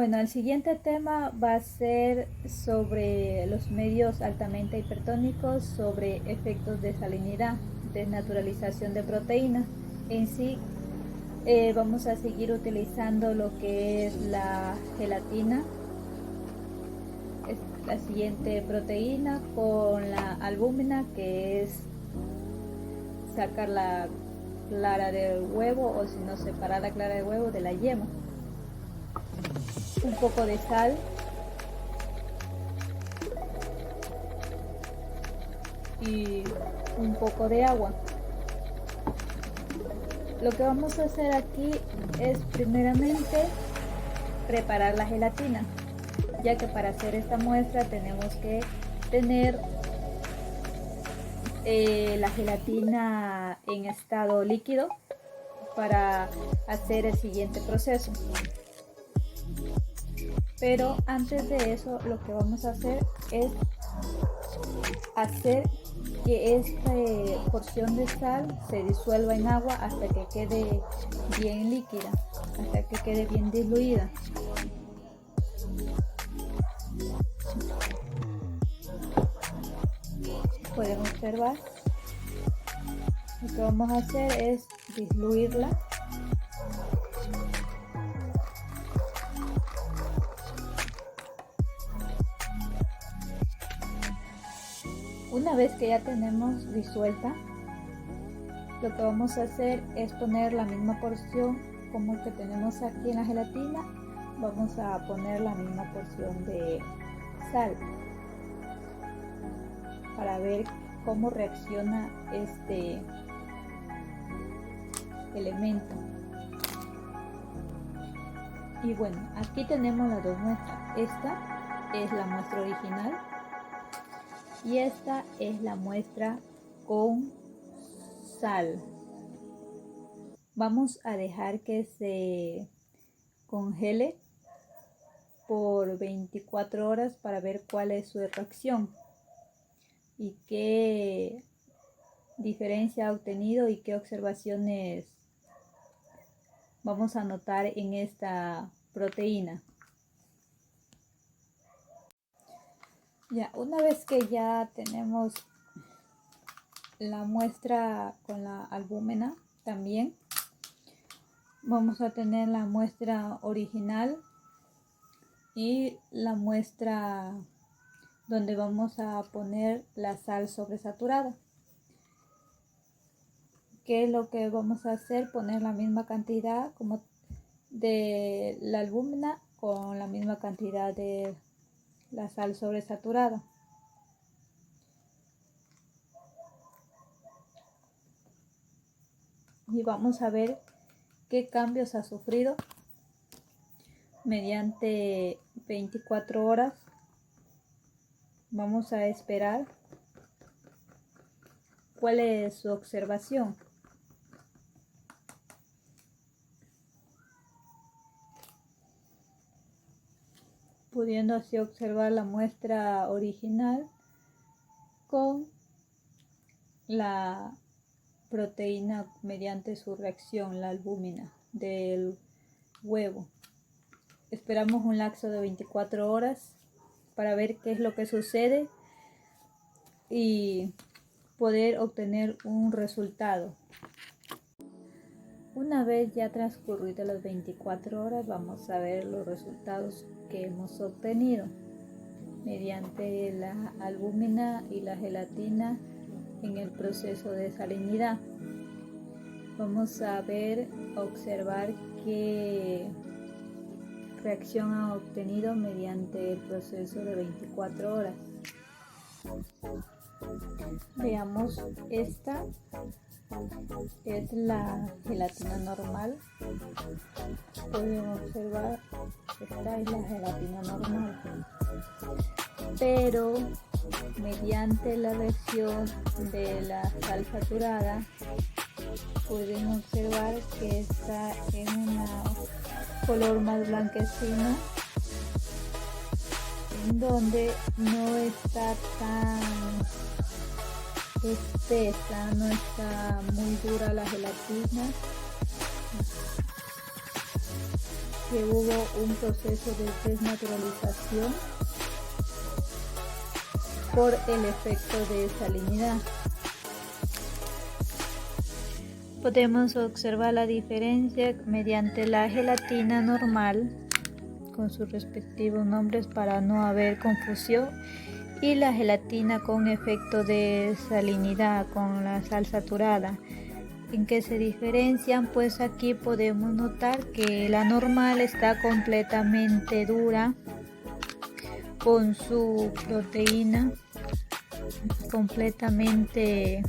Bueno, el siguiente tema va a ser sobre los medios altamente hipertónicos, sobre efectos de salinidad, desnaturalización de proteínas. En sí, vamos a seguir utilizando lo que es la gelatina, es la siguiente proteína, con la albúmina, que es sacar la clara del huevo, o si no, separar la clara del huevo de la yema. Un poco de sal y un poco de agua. Lo que vamos a hacer aquí es primeramente preparar la gelatina, ya que para hacer esta muestra tenemos que tener la gelatina en estado líquido para hacer el siguiente proceso. Pero antes de eso, lo que vamos a hacer es hacer que esta porción de sal se disuelva en agua hasta que quede bien líquida, hasta que quede bien diluida. Pueden observar. Lo que vamos a hacer es diluirla. Una vez que ya tenemos disuelta, lo que vamos a hacer es poner la misma porción como que tenemos aquí en la gelatina. Vamos a poner la misma porción de sal para ver cómo reacciona este elemento. Y bueno, aquí tenemos las dos muestras. Esta es la muestra original y esta es la muestra con sal. Vamos a dejar que se congele por 24 horas para ver cuál es su reacción y qué diferencia ha obtenido y qué observaciones vamos a notar en esta proteína. Ya, una vez que ya tenemos la muestra con la albúmina, también vamos a tener la muestra original y la muestra donde vamos a poner la sal sobresaturada. ¿Qué es lo que vamos a hacer? Poner la misma cantidad como de la albúmina con la misma cantidad de la sal sobresaturada. Y vamos a ver qué cambios ha sufrido mediante 24 horas. Vamos a esperar cuál es su observación. Pudiendo así observar la muestra original con la proteína mediante su reacción, la albúmina del huevo. Esperamos un lapso de 24 horas para ver qué es lo que sucede y poder obtener un resultado. Una vez ya transcurrido las 24 horas, vamos a ver los resultados que hemos obtenido mediante la albúmina y la gelatina en el proceso de salinidad. Vamos a observar qué reacción ha obtenido mediante el proceso de 24 horas. Veamos, esta es la gelatina normal. Pueden observar, esta es la gelatina normal, pero mediante la reacción de la sal saturada pueden observar que está en un color más blanquecino, en donde no está tan espesa, no está muy dura la gelatina. que hubo un proceso de desnaturalización por el efecto de salinidad. Podemos observar la diferencia mediante la gelatina normal, con sus respectivos nombres para no haber confusión, y la gelatina con efecto de salinidad, con la sal saturada. ¿En qué se diferencian? Pues aquí podemos notar que la normal está completamente dura, con su proteína completamente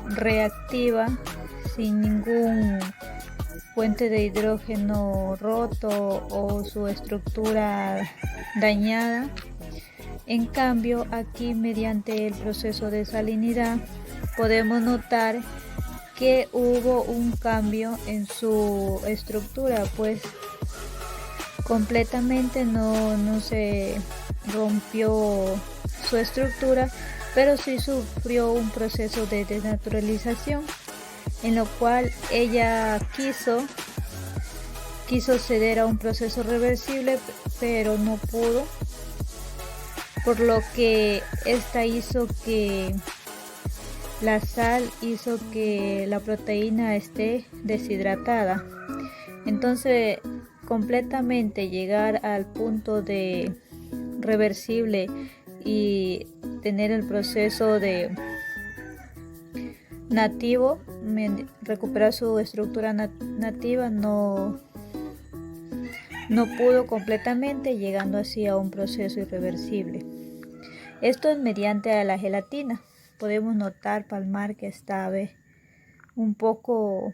reactiva, sin ningún puente de hidrógeno roto o su estructura dañada. En cambio, aquí mediante el proceso de salinidad podemos notar que hubo un cambio en su estructura, pues completamente no se rompió su estructura, pero sí sufrió un proceso de desnaturalización, en lo cual ella quiso ceder a un proceso reversible, pero no pudo, por lo que esta hizo que la sal hizo que la proteína esté deshidratada. Entonces, completamente llegar al punto de reversible y tener el proceso de nativo, recuperar su estructura nativa, no pudo completamente, llegando así a un proceso irreversible. Esto es mediante la gelatina. Podemos notar, palmar, que está un poco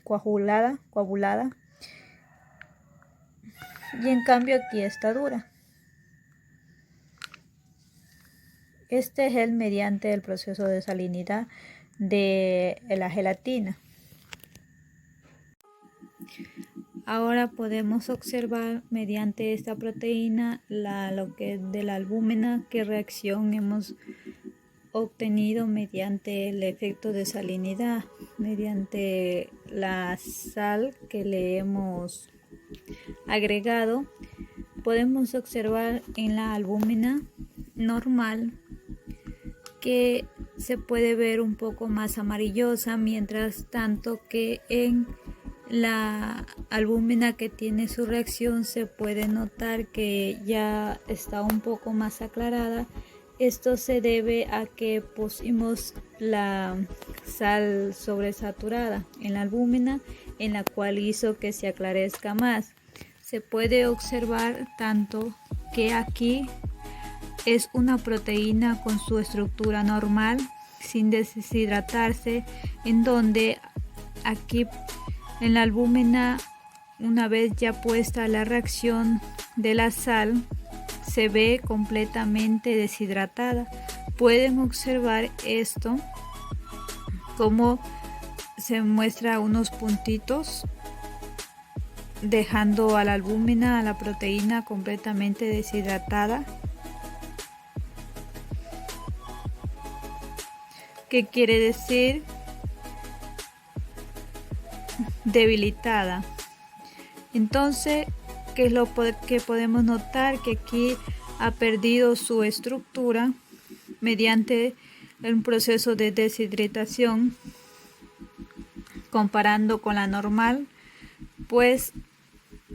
coagulada, y en cambio aquí está dura. Este es el mediante el proceso de salinidad de la gelatina. Ahora podemos observar mediante esta proteína lo que es de la albúmina, qué reacción hemos obtenido mediante el efecto de salinidad, mediante la sal que le hemos agregado. Podemos observar en la albúmina normal que se puede ver un poco más amarillosa, mientras tanto que en la albúmina que tiene su reacción se puede notar que ya está un poco más aclarada. Esto se debe a que pusimos la sal sobresaturada en la albúmina, en la cual hizo que se aclarezca más. Se puede observar tanto que aquí es una proteína con su estructura normal, sin deshidratarse, en donde aquí en la albúmina, una vez ya puesta la reacción de la sal, se ve completamente deshidratada. Pueden observar esto, como se muestra unos puntitos, dejando a la albúmina, a la proteína completamente deshidratada. ¿Qué quiere decir? Debilitada. Entonces, ¿qué es lo que podemos notar? Que aquí ha perdido su estructura mediante un proceso de deshidratación, comparando con la normal, pues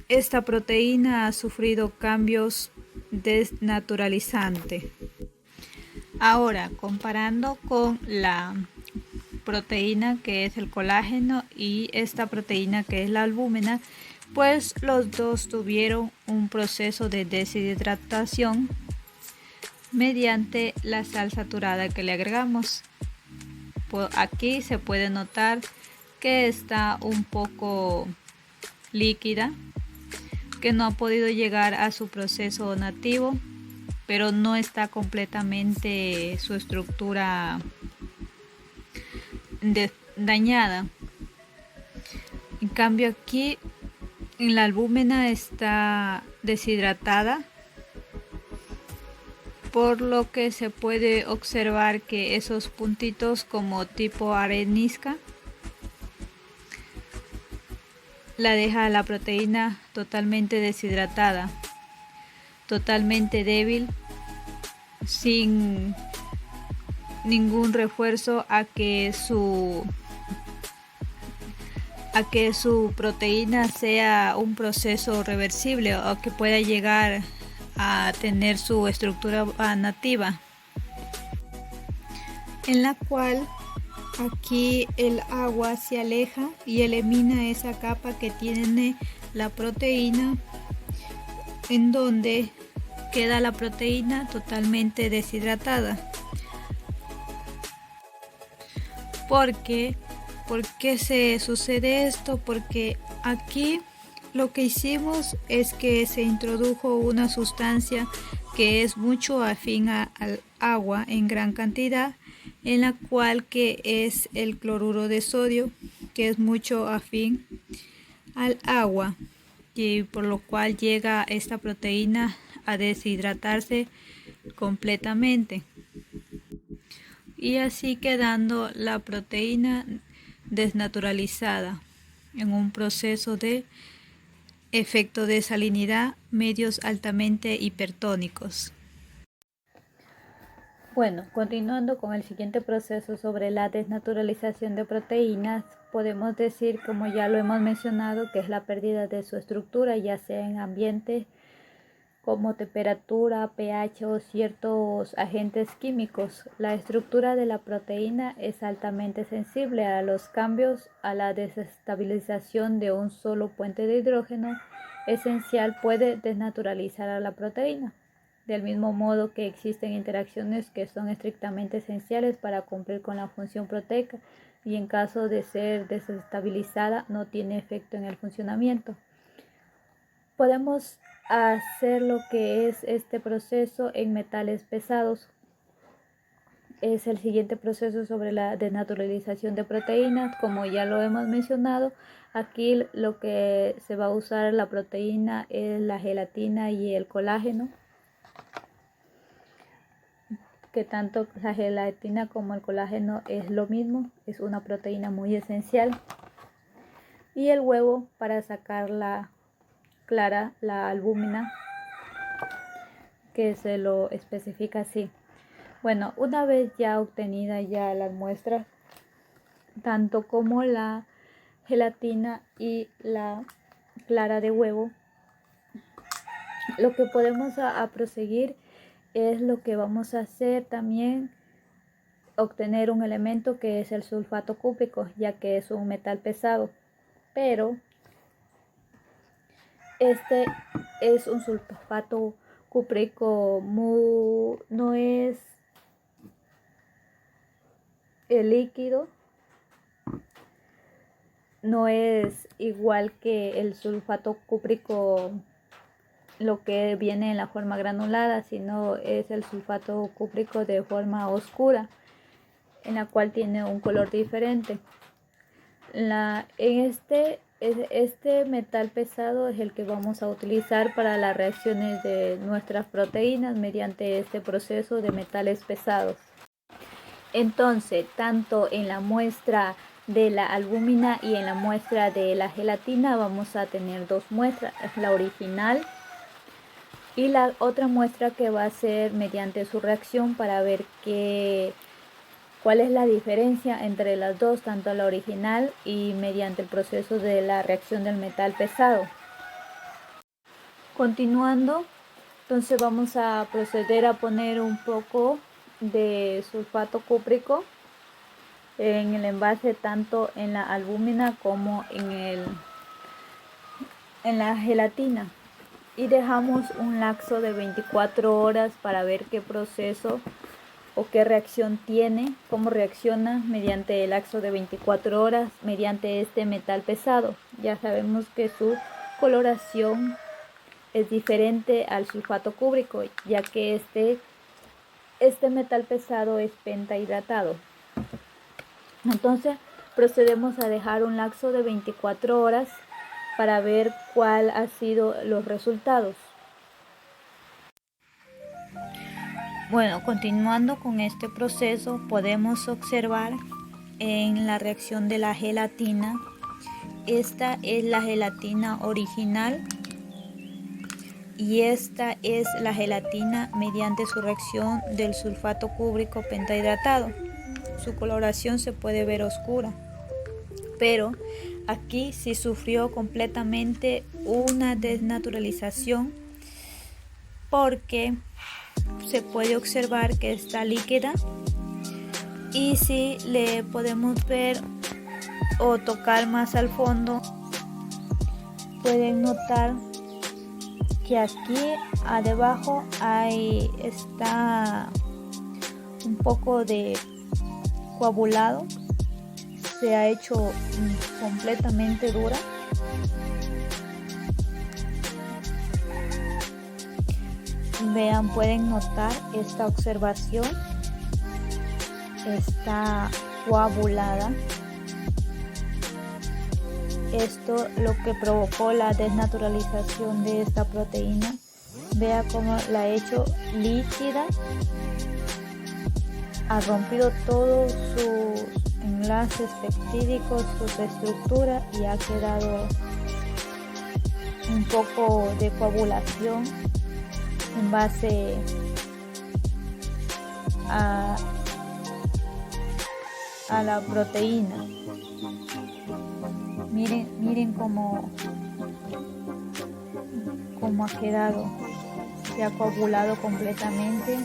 esta proteína ha sufrido cambios desnaturalizantes. Ahora, comparando con la proteína que es el colágeno y esta proteína que es la albúmina, pues los dos tuvieron un proceso de deshidratación mediante la sal saturada que le agregamos. Aquí se puede notar que está un poco líquida, que no ha podido llegar a su proceso nativo, pero no está completamente su estructura dañada. En cambio aquí en la albúmina está deshidratada, por lo que se puede observar que esos puntitos como tipo arenisca la deja la proteína totalmente deshidratada, totalmente débil, sin ningún refuerzo a que su proteína sea un proceso reversible o que pueda llegar a tener su estructura nativa, en la cual aquí el agua se aleja y elimina esa capa que tiene la proteína, en donde queda la proteína totalmente deshidratada. ¿Por qué se sucede esto? Porque aquí lo que hicimos es que se introdujo una sustancia que es mucho afín al agua en gran cantidad, en la cual que es el cloruro de sodio, que es mucho afín al agua, y por lo cual llega esta proteína a deshidratarse completamente, y así quedando la proteína desnaturalizada en un proceso de efecto de salinidad medios altamente hipertónicos. Bueno, continuando con el siguiente proceso sobre la desnaturalización de proteínas, podemos decir, como ya lo hemos mencionado, que es la pérdida de su estructura, ya sea en ambientes como temperatura, pH o ciertos agentes químicos. La estructura de la proteína es altamente sensible a los cambios, a la desestabilización de un solo puente de hidrógeno esencial puede desnaturalizar a la proteína. Del mismo modo que existen interacciones que son estrictamente esenciales para cumplir con la función proteica y en caso de ser desestabilizada no tiene efecto en el funcionamiento. Podemos hacer lo que es este proceso en metales pesados. Es el siguiente proceso sobre la desnaturalización de proteínas. Como ya lo hemos mencionado, aquí lo que se va a usar la proteína es la gelatina y el colágeno, que tanto la gelatina como el colágeno es lo mismo, es una proteína muy esencial, y el huevo para sacar la clara, la albúmina, que se lo especifica así. Bueno, una vez ya obtenida ya las muestras, tanto como la gelatina y la clara de huevo, lo que podemos a proseguir es lo que vamos a hacer también, obtener un elemento que es el sulfato cúprico, ya que es un metal pesado, pero este es un sulfato cúprico no es el líquido, no es igual que el sulfato cúprico lo que viene en la forma granulada, sino es el sulfato cúprico de forma oscura, en la cual tiene un color diferente. Este metal pesado es el que vamos a utilizar para las reacciones de nuestras proteínas mediante este proceso de metales pesados. Entonces, tanto en la muestra de la albúmina y en la muestra de la gelatina vamos a tener dos muestras, la original y la otra muestra que va a ser mediante su reacción para ver cuál es la diferencia entre las dos, tanto la original y mediante el proceso de la reacción del metal pesado. Continuando, entonces vamos a proceder a poner un poco de sulfato cúprico en el envase, tanto en la albúmina como en la gelatina, y dejamos un lapso de 24 horas para ver qué proceso o qué reacción tiene, cómo reacciona mediante el lapso de 24 horas mediante este metal pesado. Ya sabemos que su coloración es diferente al sulfato cúprico, ya que este metal pesado es pentahidratado. Entonces procedemos a dejar un lapso de 24 horas para ver cuál ha sido los resultados. Bueno, continuando con este proceso, podemos observar en la reacción de la gelatina esta es la gelatina original y esta es la gelatina mediante su reacción del sulfato cúbrico pentahidratado. Su coloración se puede ver oscura, pero aquí sí sufrió completamente una desnaturalización porque se puede observar que está líquida, y si le podemos ver o tocar más al fondo, pueden notar que aquí debajo está un poco de coagulado, se ha hecho completamente dura. Vean, pueden notar esta observación, está coagulada. Esto lo que provocó la desnaturalización de esta proteína. Vea cómo la ha hecho líquida, ha rompido todos sus enlaces peptídicos, sus estructuras, y ha quedado un poco de coagulación en base a la proteína. Miren cómo ha quedado, se ha coagulado completamente,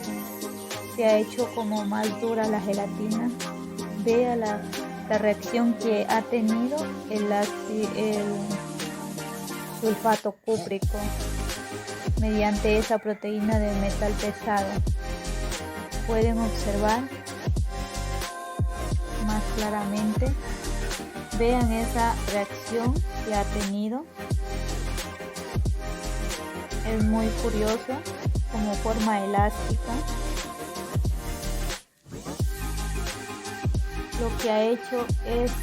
se ha hecho como más dura la gelatina. Vea la reacción que ha tenido el sulfato cúprico mediante esa proteína del metal pesado. Pueden observar más claramente. Vean esa reacción que ha tenido. Es muy curioso, como forma elástica. Lo que ha hecho es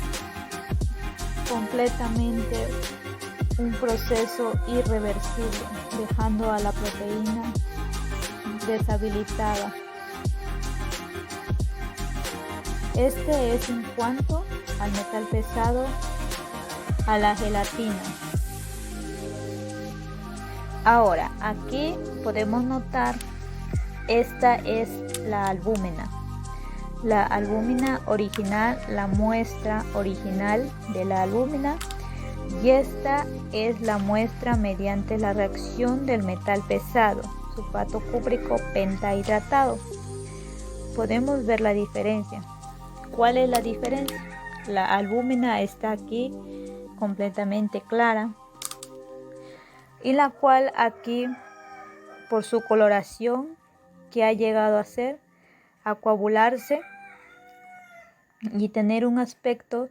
completamente un proceso irreversible, dejando a la proteína deshabilitada. Este es en cuanto al metal pesado, a la gelatina. Ahora, aquí podemos notar, esta es la albúmina. La albúmina original, la muestra original de la albúmina, y esta es la muestra mediante la reacción del metal pesado, sulfato cúbrico pentahidratado. Podemos ver la diferencia. ¿Cuál es la diferencia? La albúmina está aquí completamente clara, y la cual aquí, por su coloración que ha llegado a ser, a coagularse y tener un aspecto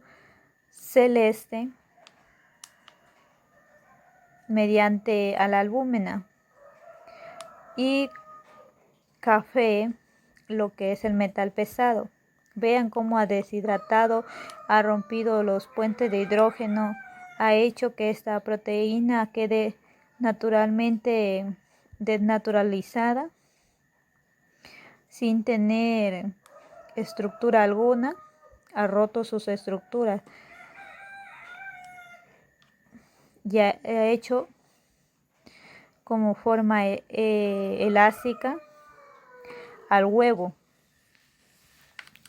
celeste mediante a la albúmina, y café lo que es el metal pesado. Vean cómo ha deshidratado, ha rompido los puentes de hidrógeno, ha hecho que esta proteína quede naturalmente desnaturalizada, sin tener estructura alguna, ha roto sus estructuras, ya ha hecho como forma elástica al huevo.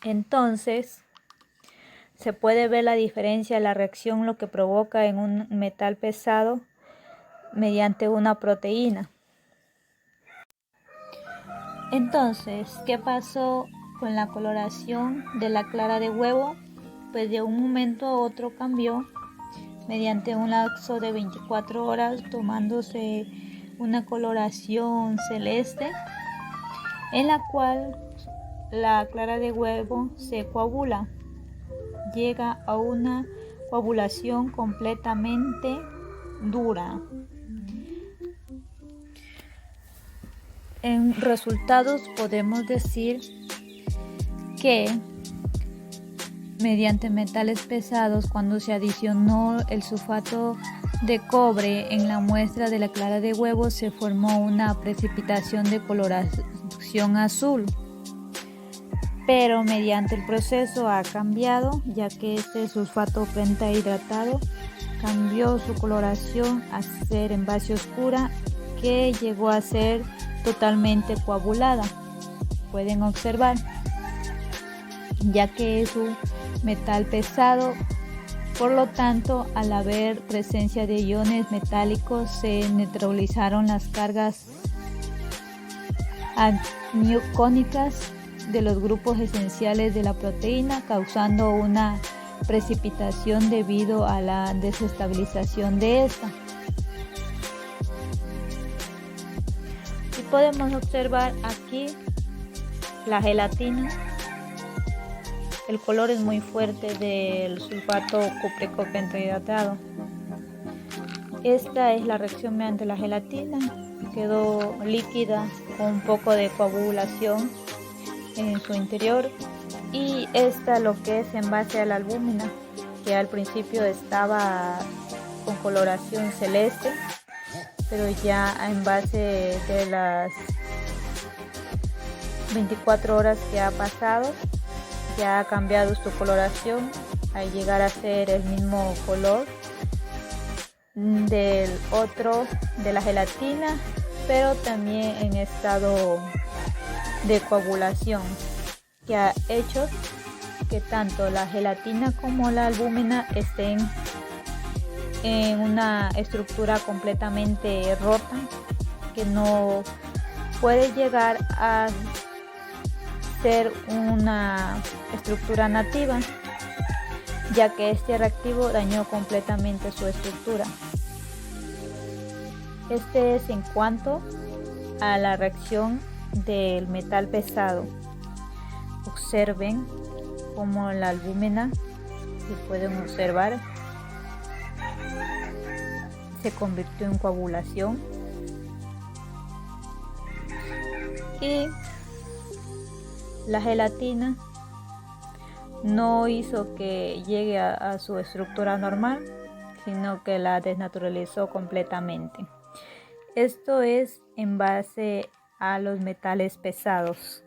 Entonces se puede ver la diferencia, la reacción, lo que provoca en un metal pesado mediante una proteína. Entonces, ¿qué pasó con la coloración de la clara de huevo? Pues de un momento a otro cambió mediante un lapso de 24 horas, tomándose una coloración celeste, en la cual la clara de huevo se coagula, llega a una coagulación completamente dura. En resultados podemos decir que mediante metales pesados, cuando se adicionó el sulfato de cobre en la muestra de la clara de huevo, se formó una precipitación de coloración azul. Pero mediante el proceso ha cambiado, ya que este sulfato pentahidratado cambió su coloración a ser en base oscura, que llegó a ser totalmente coagulada. Pueden observar, ya que es un metal pesado, por lo tanto, al haber presencia de iones metálicos, se neutralizaron las cargas aniónicas de los grupos esenciales de la proteína, causando una precipitación debido a la desestabilización de esta. Y podemos observar aquí la gelatina. El color es muy fuerte del sulfato cúprico pentahidratado. Esta es la reacción mediante la gelatina. Quedó líquida con un poco de coagulación en su interior. Y esta lo que es en base a la albúmina, que al principio estaba con coloración celeste, pero ya en base de las 24 horas que ha pasado, ya ha cambiado su coloración al llegar a ser el mismo color del otro de la gelatina, pero también en estado de coagulación, que ha hecho que tanto la gelatina como la albúmina estén en una estructura completamente rota, que no puede llegar a ser una estructura nativa, ya que este reactivo dañó completamente su estructura. Este es en cuanto a la reacción del metal pesado. Observen cómo la albúmina, si pueden observar, se convirtió en coagulación, y la gelatina no hizo que llegue a su estructura normal, sino que la desnaturalizó completamente. Esto es en base a los metales pesados.